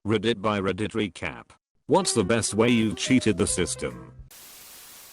Reddit by Reddit recap. What's the best way you've cheated the system?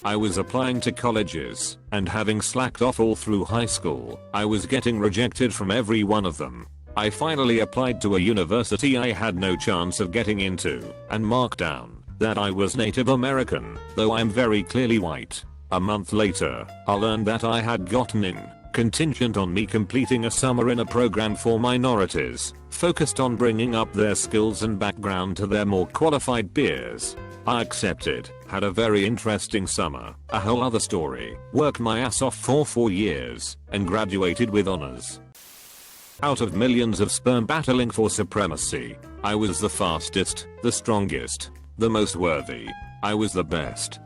I was applying to colleges, and having slacked off all through high school, I was getting rejected from every one of them. I finally applied to a university I had no chance of getting into, and marked down that I was Native American, though I'm very clearly white. A month later, I learned that I had gotten in, contingent on me completing a summer in a program for minorities, focused on bringing up their skills and background to their more qualified peers. I accepted, had a very interesting summer, a whole other story, worked my ass off for 4 years, and graduated with honors. Out of millions of sperm battling for supremacy, I was the fastest, the strongest, the most worthy. I was the best.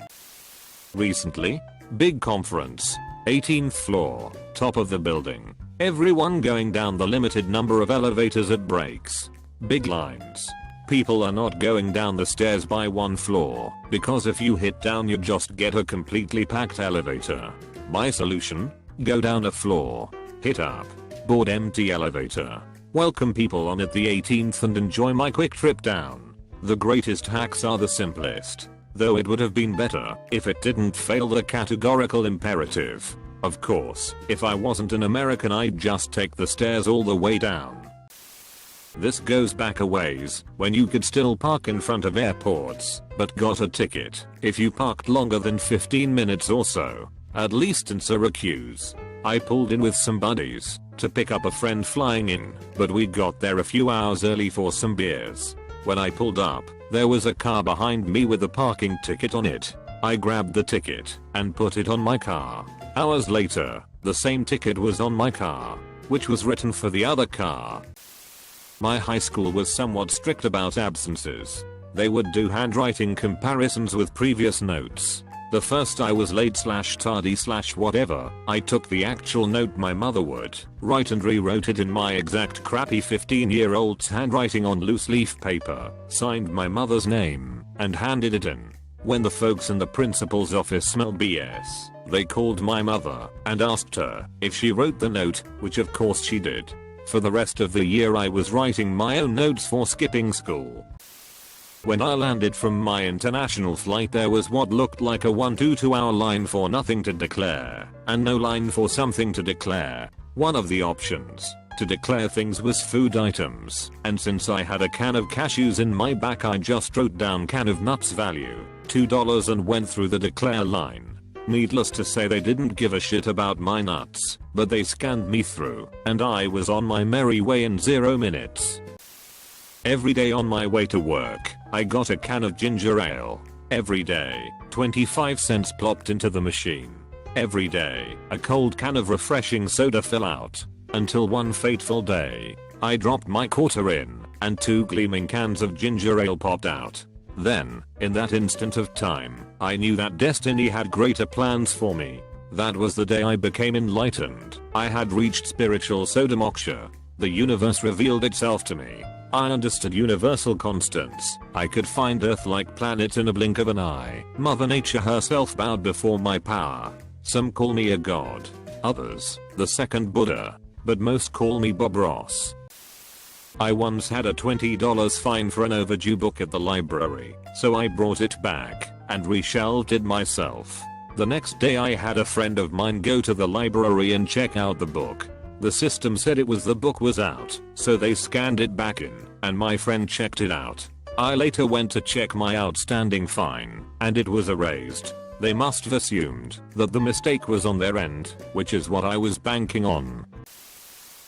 Recently, big conference, 18th floor, top of the building. Everyone going down the limited number of elevators at breaks. Big lines. People are not going down the stairs by one floor, because if you hit down you just get a completely packed elevator. My solution? Go down a floor. Hit up. Board empty elevator. Welcome people on at the 18th and enjoy my quick trip down. The greatest hacks are the simplest. Though it would have been better if it didn't fail the categorical imperative. Of course, if I wasn't an American I'd just take the stairs all the way down. This goes back a ways, when you could still park in front of airports, but got a ticket if you parked longer than 15 minutes or so. At least in Syracuse. I pulled in with some buddies to pick up a friend flying in, but we got there a few hours early for some beers. When I pulled up, there was a car behind me with a parking ticket on it. I grabbed the ticket and put it on my car. Hours later, the same ticket was on my car, which was written for the other car. My high school was somewhat strict about absences. They would do handwriting comparisons with previous notes. The first I was late / tardy / whatever, I took the actual note my mother would write and rewrote it in my exact crappy 15-year-old's handwriting on loose leaf paper, signed my mother's name, and handed it in. When the folks in the principal's office smelled BS, they called my mother and asked her if she wrote the note, which of course she did. For the rest of the year I was writing my own notes for skipping school. When I landed from my international flight there was what looked like a 1 to 2 hour line for nothing to declare, and no line for something to declare. One of the options to declare things was food items, and since I had a can of cashews in my back I just wrote down can of nuts value, $2 and went through the declare line. Needless to say they didn't give a shit about my nuts, but they scanned me through, and I was on my merry way in 0 minutes. Every day on my way to work, I got a can of ginger ale. Every day, 25 cents plopped into the machine. Every day, a cold can of refreshing soda fell out. Until one fateful day, I dropped my quarter in, and 2 gleaming cans of ginger ale popped out. Then, in that instant of time, I knew that destiny had greater plans for me. That was the day I became enlightened. I had reached spiritual soda moksha. The universe revealed itself to me. I understood universal constants. I could find Earth-like planets in a blink of an eye. Mother Nature herself bowed before my power. Some call me a god. Others, the second Buddha. But most call me Bob Ross. I once had a $20 fine for an overdue book at the library, so I brought it back and reshelved it myself. The next day I had a friend of mine go to the library and check out the book. The system said the book was out, so they scanned it back in, and my friend checked it out. I later went to check my outstanding fine, and it was erased. They must have assumed that the mistake was on their end, which is what I was banking on.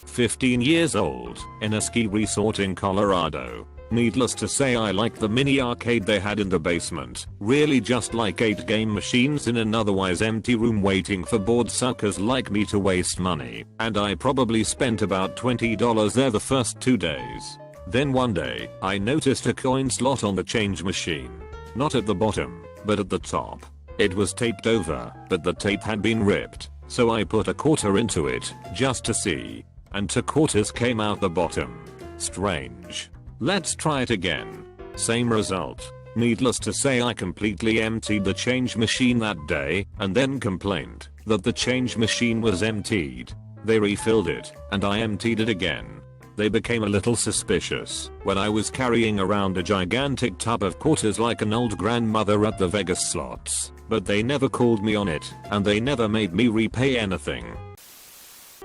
15 years old, in a ski resort in Colorado. Needless to say I liked the mini arcade they had in the basement, really just like 8 game machines in an otherwise empty room waiting for bored suckers like me to waste money, and I probably spent about $20 there the first 2 days. Then one day, I noticed a coin slot on the change machine. Not at the bottom, but at the top. It was taped over, but the tape had been ripped, so I put a quarter into it, just to see, and 2 quarters came out the bottom. Strange. Let's try it again. Same result. Needless to say I completely emptied the change machine that day, and then complained that the change machine was emptied. They refilled it, and I emptied it again. They became a little suspicious when I was carrying around a gigantic tub of quarters like an old grandmother at the Vegas slots, but they never called me on it, and they never made me repay anything.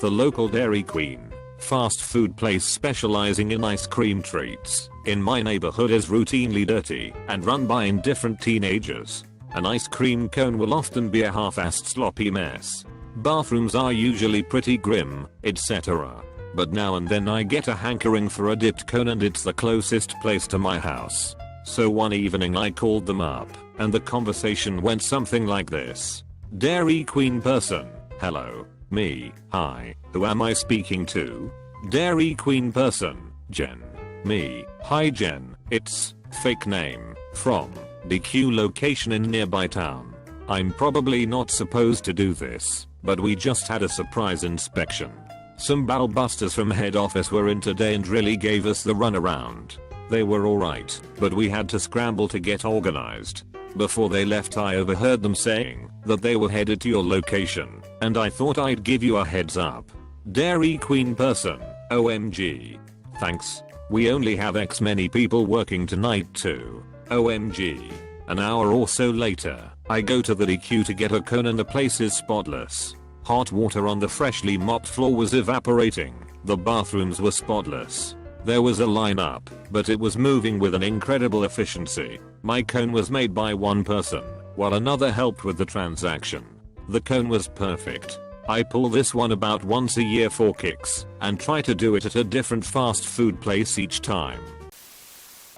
The local Dairy Queen, fast food place specializing in ice cream treats, in my neighborhood is routinely dirty and run by indifferent teenagers. An ice cream cone will often be a half-assed sloppy mess. Bathrooms are usually pretty grim, etc. But now and then I get a hankering for a dipped cone and it's the closest place to my house. So one evening I called them up, and the conversation went something like this. Dairy Queen person, hello, me, hi, who am I speaking to? Dairy Queen person, Jen, me, hi Jen, it's, fake name, from, DQ location in nearby town. I'm probably not supposed to do this, but we just had a surprise inspection. Some ballbusters from head office were in today and really gave us the runaround. They were alright, but we had to scramble to get organized. Before they left I overheard them saying that they were headed to your location, and I thought I'd give you a heads up. Dairy Queen person, OMG. Thanks. We only have X many people working tonight too. OMG. An hour or so later, I go to the DQ to get a cone and the place is spotless. Hot water on the freshly mopped floor was evaporating. The bathrooms were spotless. There was a lineup, but it was moving with an incredible efficiency. My cone was made by one person, while another helped with the transaction. The cone was perfect. I pull this one about once a year for kicks, and try to do it at a different fast food place each time.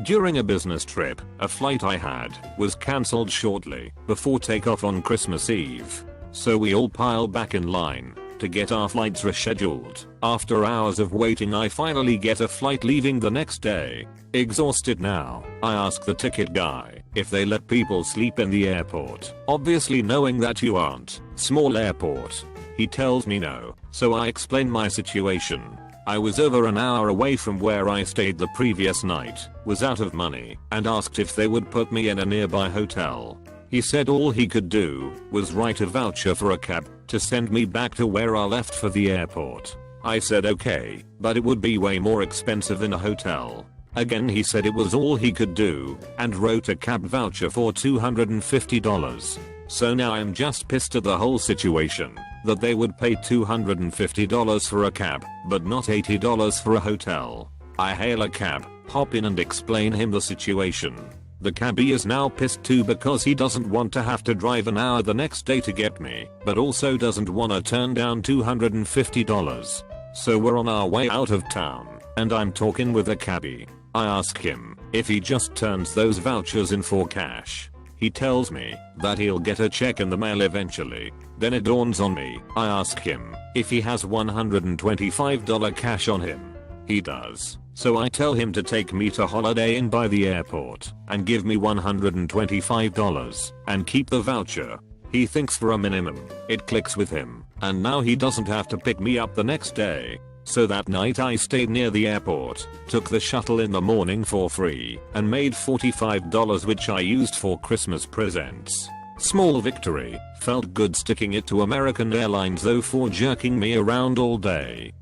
During a business trip, a flight I had was cancelled shortly before takeoff on Christmas Eve. So we all pile back in line to get our flights rescheduled. After hours of waiting I finally get a flight leaving the next day. Exhausted now, I ask the ticket guy if they let people sleep in the airport, obviously knowing that you aren't. Small airport. He tells me no, so I explain my situation. I was over an hour away from where I stayed the previous night, was out of money, and asked if they would put me in a nearby hotel. He said all he could do was write a voucher for a cab to send me back to where I left for the airport. I said okay, but it would be way more expensive than a hotel. Again he said it was all he could do, and wrote a cab voucher for $250. So now I'm just pissed at the whole situation, that they would pay $250 for a cab, but not $80 for a hotel. I hail a cab, hop in and explain him the situation. The cabbie is now pissed too because he doesn't want to have to drive an hour the next day to get me, but also doesn't wanna turn down $250. So we're on our way out of town, and I'm talking with the cabbie. I ask him if he just turns those vouchers in for cash. He tells me that he'll get a check in the mail eventually. Then it dawns on me. I ask him if he has $125 cash on him. He does. So I tell him to take me to Holiday Inn by the airport and give me $125 and keep the voucher. He thinks for a minimum. It clicks with him, and now he doesn't have to pick me up the next day. So that night I stayed near the airport, took the shuttle in the morning for free, and made $45 which I used for Christmas presents. Small victory. Felt good sticking it to American Airlines though for jerking me around all day.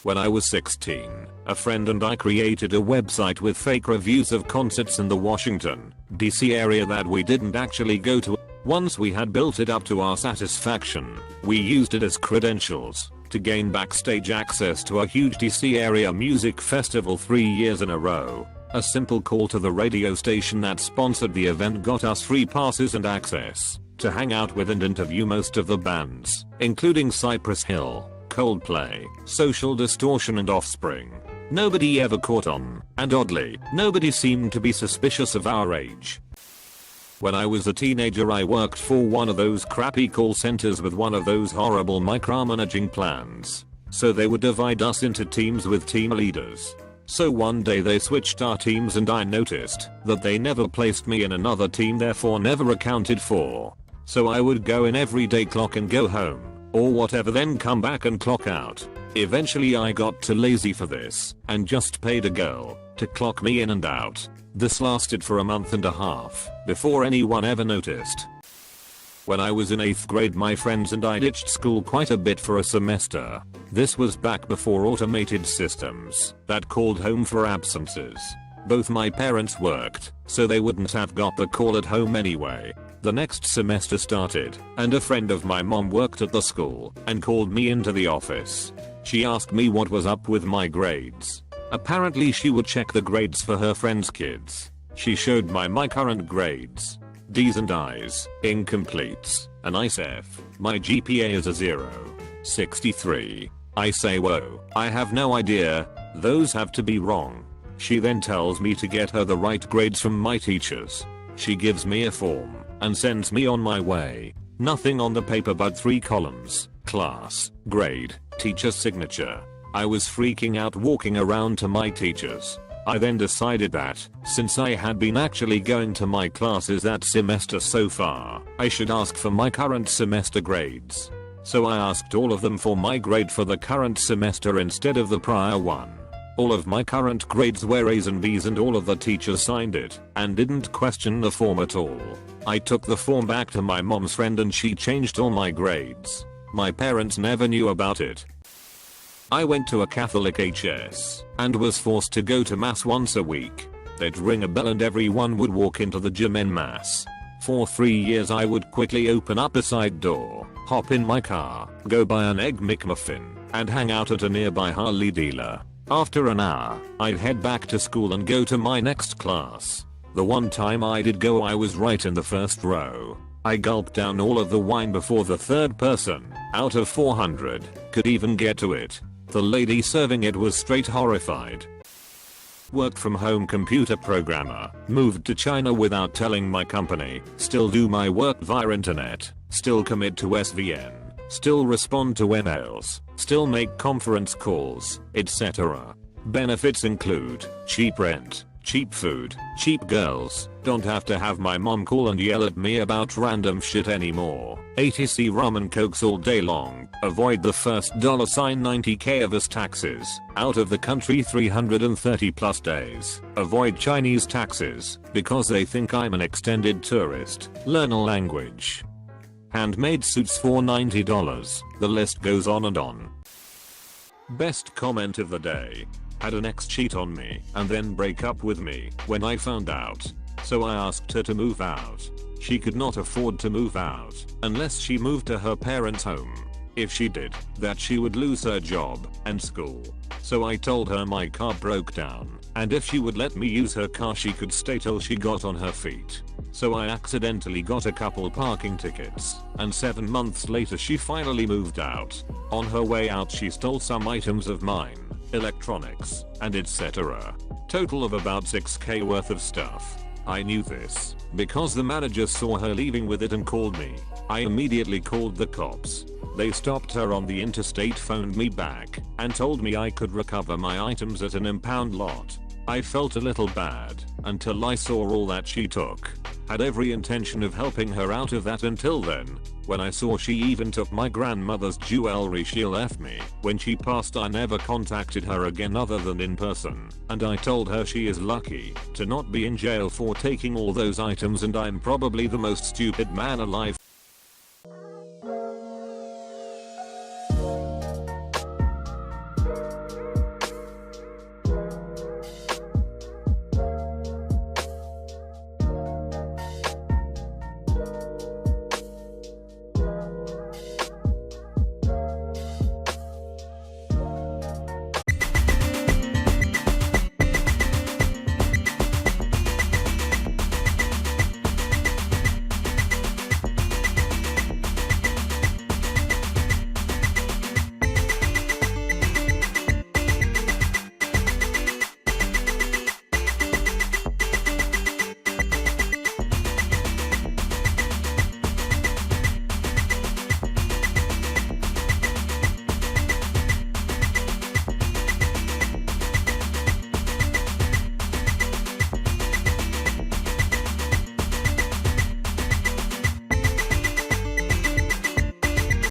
When I was 16, a friend and I created a website with fake reviews of concerts in the Washington, D.C. area that we didn't actually go to. Once we had built it up to our satisfaction, we used it as credentials to gain backstage access to a huge D.C. area music festival 3 years in a row. A simple call to the radio station that sponsored the event got us free passes and access to hang out with and interview most of the bands, including Cypress Hill, Coldplay, Social Distortion and Offspring. Nobody ever caught on, and oddly, nobody seemed to be suspicious of our age. When I was a teenager I worked for one of those crappy call centers with one of those horrible micromanaging plans. So they would divide us into teams with team leaders. So one day they switched our teams and I noticed that they never placed me in another team, therefore never accounted for. So I would go in every day, clock and go home, or whatever, then come back and clock out. Eventually I got too lazy for this and just paid a girl to clock me in and out. This lasted for a month and a half before anyone ever noticed. When I was in 8th grade, my friends and I ditched school quite a bit for a semester. This was back before automated systems that called home for absences. Both my parents worked, so they wouldn't have got the call at home anyway. The next semester started, and a friend of my mom worked at the school and called me into the office. She asked me what was up with my grades. Apparently she would check the grades for her friends' kids. She showed my current grades. D's and I's, incompletes, an nice F. My GPA is a 0. 63. I say whoa, I have no idea, those have to be wrong. She then tells me to get her the right grades from my teachers. She gives me a form and sends me on my way. Nothing on the paper but 3 columns: class, grade, teacher signature. I was freaking out walking around to my teachers. I then decided that, since I had been actually going to my classes that semester so far, I should ask for my current semester grades. So I asked all of them for my grade for the current semester instead of the prior one. All of my current grades were A's and B's, and all of the teachers signed it and didn't question the form at all. I took the form back to my mom's friend and she changed all my grades. My parents never knew about it. I went to a Catholic HS and was forced to go to mass once a week. They'd ring a bell and everyone would walk into the gym en masse. For 3 years I would quickly open up a side door, hop in my car, go buy an Egg McMuffin, and hang out at a nearby Harley dealer. After an hour, I'd head back to school and go to my next class. The one time I did go, I was right in the first row. I gulped down all of the wine before the third person, out of 400, could even get to it. The lady serving it was straight horrified. Worked from home computer programmer, moved to China without telling my company, still do my work via internet, still commit to SVN, still respond to emails, still make conference calls, etc. Benefits include cheap rent, cheap food, cheap girls, don't have to have my mom call and yell at me about random shit anymore, ATC rum and cokes all day long, avoid the first $90k of us taxes, out of the country 330 plus days, avoid Chinese taxes, because they think I'm an extended tourist, learn a language. Handmade suits for $90, the list goes on and on. Best comment of the day. Had an ex cheat on me and then break up with me when I found out. So I asked her to move out. She could not afford to move out unless she moved to her parents' home. If she did, that she would lose her job and school. So I told her my car broke down, and if she would let me use her car she could stay till she got on her feet. So I accidentally got a couple parking tickets, and 7 months later she finally moved out. On her way out she stole some items of mine, electronics, and etc. Total of about 6k worth of stuff. I knew this because the manager saw her leaving with it and called me. I immediately called the cops. They stopped her on the interstate, phoned me back, and told me I could recover my items at an impound lot. I felt a little bad until I saw all that she took. Had every intention of helping her out of that until then. When I saw she even took my grandmother's jewelry she left me. When she passed I never contacted her again other than in person, and I told her she is lucky to not be in jail for taking all those items and I'm probably the most stupid man alive.